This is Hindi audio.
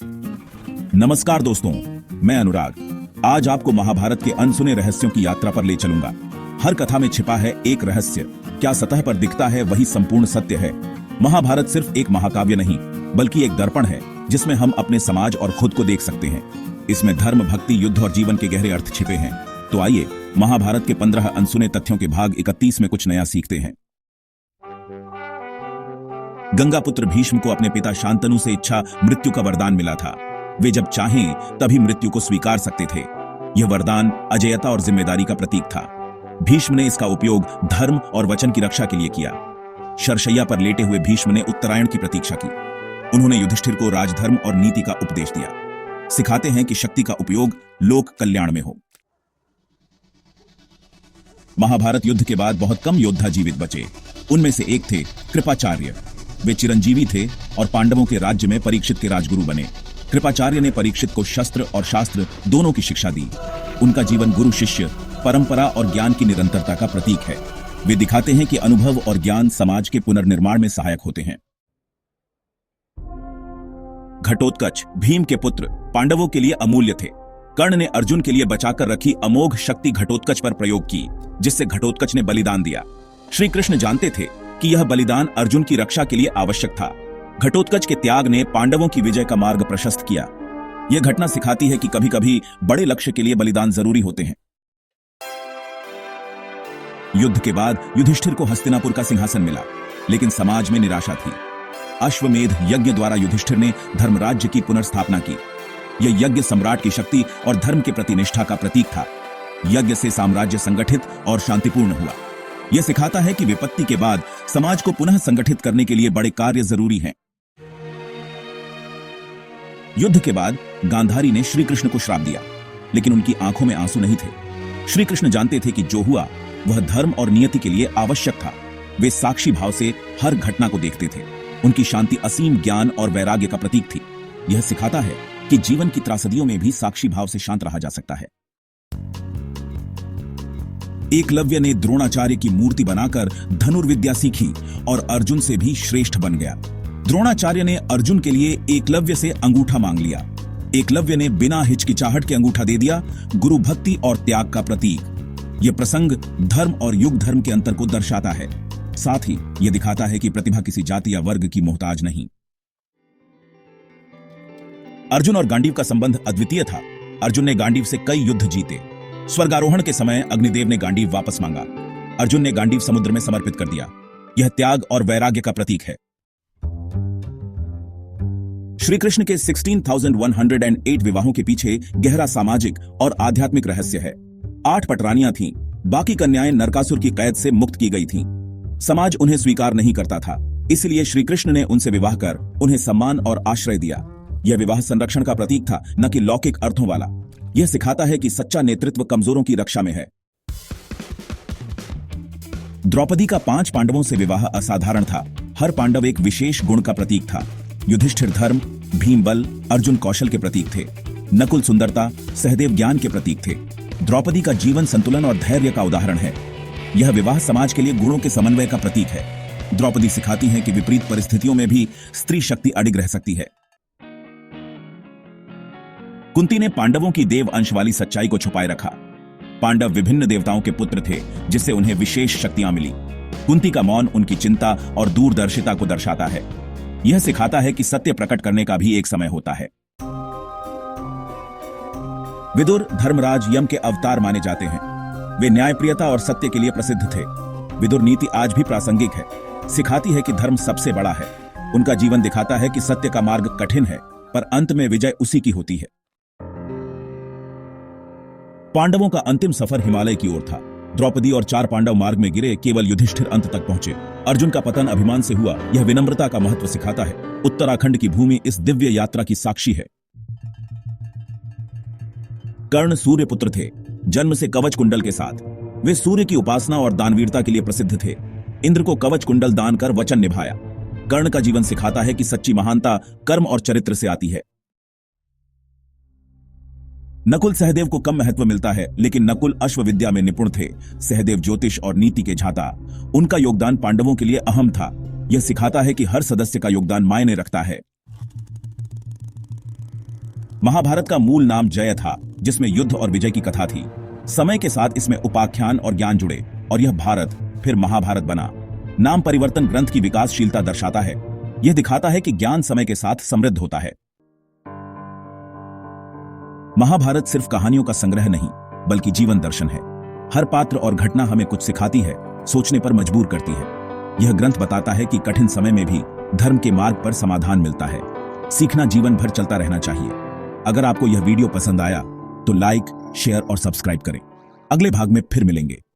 नमस्कार दोस्तों, मैं अनुराग। आज आपको महाभारत के अनसुने रहस्यों की यात्रा पर ले चलूंगा। हर कथा में छिपा है एक रहस्य। क्या सतह पर दिखता है वही संपूर्ण सत्य है? महाभारत सिर्फ एक महाकाव्य नहीं, बल्कि एक दर्पण है जिसमें हम अपने समाज और खुद को देख सकते हैं। इसमें धर्म, भक्ति, युद्ध और जीवन के गहरे अर्थ छिपे हैं। तो आइए महाभारत के 15 अनसुने तथ्यों के भाग 31 में कुछ नया सीखते हैं। गंगापुत्र भीष्म को अपने पिता शांतनु से इच्छा मृत्यु का वरदान मिला था। वे जब चाहें तभी मृत्यु को स्वीकार सकते थे। यह वरदान अजेयता और जिम्मेदारी का प्रतीक था। भीष्म ने इसका उपयोग धर्म और वचन की रक्षा के लिए किया। शरशैया पर लेटे हुए भीष्म ने उत्तरायण की प्रतीक्षा की। उन्होंने युधिष्ठिर को राजधर्म और नीति का उपदेश दिया। सिखाते हैं कि शक्ति का उपयोग लोक कल्याण में हो। महाभारत युद्ध के बाद बहुत कम योद्धा जीवित बचे। उनमें से एक थे कृपाचार्य। वे चिरंजीवी थे और पांडवों के राज्य में परीक्षित के राजगुरु बने। कृपाचार्य ने परीक्षित को शस्त्र और शास्त्र दोनों की शिक्षा दी। उनका जीवन गुरु शिष्य परंपरा और ज्ञान की निरंतरता का प्रतीक है। वे दिखाते हैं कि अनुभव और ज्ञान समाज के पुनर्निर्माण में सहायक होते हैं। घटोत्कच भीम के पुत्र पांडवों के लिए अमूल्य थे। कर्ण ने अर्जुन के लिए बचाकर रखी अमोघ शक्ति घटोत्कच पर प्रयोग की, जिससे घटोत्कच ने बलिदान दिया। श्री कृष्ण जानते थे कि यह बलिदान अर्जुन की रक्षा के लिए आवश्यक था। घटोत्कच के त्याग ने पांडवों की विजय का मार्ग प्रशस्त किया। यह घटना सिखाती है कि कभी कभी बड़े लक्ष्य के लिए बलिदान जरूरी होते हैं। युद्ध के बाद युधिष्ठिर को हस्तिनापुर का सिंहासन मिला, लेकिन समाज में निराशा थी। अश्वमेध यज्ञ द्वारा युधिष्ठिर ने धर्मराज्य की पुनर्स्थापना की। यह यज्ञ सम्राट की शक्ति और धर्म के प्रति निष्ठा का प्रतीक था। यज्ञ से साम्राज्य संगठित और शांतिपूर्ण हुआ। यह सिखाता है कि विपत्ति के बाद समाज को पुनः संगठित करने के लिए बड़े कार्य जरूरी हैं। युद्ध के बाद गांधारी ने श्री कृष्ण को श्राप दिया, लेकिन उनकी आंखों में आंसू नहीं थे। श्री कृष्ण जानते थे कि जो हुआ वह धर्म और नियति के लिए आवश्यक था। वे साक्षी भाव से हर घटना को देखते थे। उनकी शांति असीम ज्ञान और वैराग्य का प्रतीक थी। यह सिखाता है कि जीवन की त्रासदियों में भी साक्षी भाव से शांत रहा जा सकता है। एकलव्य ने द्रोणाचार्य की मूर्ति बनाकर धनुर्विद्या सीखी और अर्जुन से भी श्रेष्ठ बन गया। द्रोणाचार्य ने अर्जुन के लिए एकलव्य से अंगूठा मांग लिया। एकलव्य ने बिना हिचकिचाहट के अंगूठा दे दिया, गुरु भक्ति और त्याग का प्रतीक। यह प्रसंग धर्म और युग धर्म के अंतर को दर्शाता है। साथ ही यह दिखाता है कि प्रतिभा किसी जाति या वर्ग की मोहताज नहीं। अर्जुन और गांडीव का संबंध अद्वितीय था। अर्जुन ने गांडीव से कई युद्ध जीते। स्वर्गारोहण के समय अग्निदेव ने गांडीव वापस मांगा। अर्जुन ने गांडीव समुद्र में समर्पित कर दिया। यह त्याग और वैराग्य का प्रतीक है। श्री कृष्ण के 16,108 विवाहों के पीछे गहरा सामाजिक और आध्यात्मिक रहस्य है। 8 पटरानियां थीं, बाकी कन्याएं नरकासुर की कैद से मुक्त की गई थीं। समाज उन्हें स्वीकार नहीं करता था, इसलिए श्री कृष्ण ने उनसे विवाह कर उन्हें सम्मान और आश्रय दिया। यह विवाह संरक्षण का प्रतीक था, न कि लौकिक अर्थों वाला। यह सिखाता है कि सच्चा नेतृत्व कमजोरों की रक्षा में है। द्रौपदी का 5 पांडवों से विवाह असाधारण था। हर पांडव एक विशेष गुण का प्रतीक था। युधिष्ठिर धर्म, भीम बल, अर्जुन कौशल के प्रतीक थे। नकुल सुंदरता, सहदेव ज्ञान के प्रतीक थे। द्रौपदी का जीवन संतुलन और धैर्य का उदाहरण है। यह विवाह समाज के लिए गुणों के समन्वय का प्रतीक है। द्रौपदी सिखाती है कि विपरीत परिस्थितियों में भी स्त्री शक्ति अडिग रह सकती है। कुंती ने पांडवों की देव अंश वाली सच्चाई को छुपाए रखा। पांडव विभिन्न देवताओं के पुत्र थे, जिससे उन्हें विशेष शक्तियां मिली। कुंती का मौन उनकी चिंता और दूरदर्शिता को दर्शाता है। यह सिखाता है कि सत्य प्रकट करने का भी एक समय होता है। विदुर धर्मराज यम के अवतार माने जाते हैं। वे न्यायप्रियता और सत्य के लिए प्रसिद्ध थे। विदुर नीति आज भी प्रासंगिक है, सिखाती है कि धर्म सबसे बड़ा है। उनका जीवन दिखाता है कि सत्य का मार्ग कठिन है, पर अंत में विजय उसी की होती है। पांडवों का अंतिम सफर हिमालय की ओर था। द्रौपदी और 4 पांडव मार्ग में गिरे, केवल युधिष्ठिर अंत तक पहुंचे। अर्जुन का पतन अभिमान से हुआ। यह विनम्रता का महत्व सिखाता है। उत्तराखंड की भूमि इस दिव्य यात्रा की साक्षी है। कर्ण सूर्यपुत्र थे, जन्म से कवच कुंडल के साथ। वे सूर्य की उपासना और दानवीरता के लिए प्रसिद्ध थे। इंद्र को कवच कुंडल दान कर वचन निभाया। कर्ण का जीवन सिखाता है कि सच्ची महानता कर्म और चरित्र से आती है। नकुल सहदेव को कम महत्व मिलता है, लेकिन नकुल अश्वविद्या में निपुण थे। सहदेव ज्योतिष और नीति के झाता। उनका योगदान पांडवों के लिए अहम था। यह सिखाता है कि हर सदस्य का योगदान मायने रखता है। महाभारत का मूल नाम जय था, जिसमें युद्ध और विजय की कथा थी। समय के साथ इसमें उपाख्यान और ज्ञान जुड़े और यह भारत फिर महाभारत बना। नाम परिवर्तन ग्रंथ की विकासशीलता दर्शाता है। यह दिखाता है कि ज्ञान समय के साथ समृद्ध होता है। महाभारत सिर्फ कहानियों का संग्रह नहीं, बल्कि जीवन दर्शन है। हर पात्र और घटना हमें कुछ सिखाती है, सोचने पर मजबूर करती है। यह ग्रंथ बताता है कि कठिन समय में भी धर्म के मार्ग पर समाधान मिलता है। सीखना जीवन भर चलता रहना चाहिए। अगर आपको यह वीडियो पसंद आया तो लाइक, शेयर और सब्सक्राइब करें। अगले भाग में फिर मिलेंगे।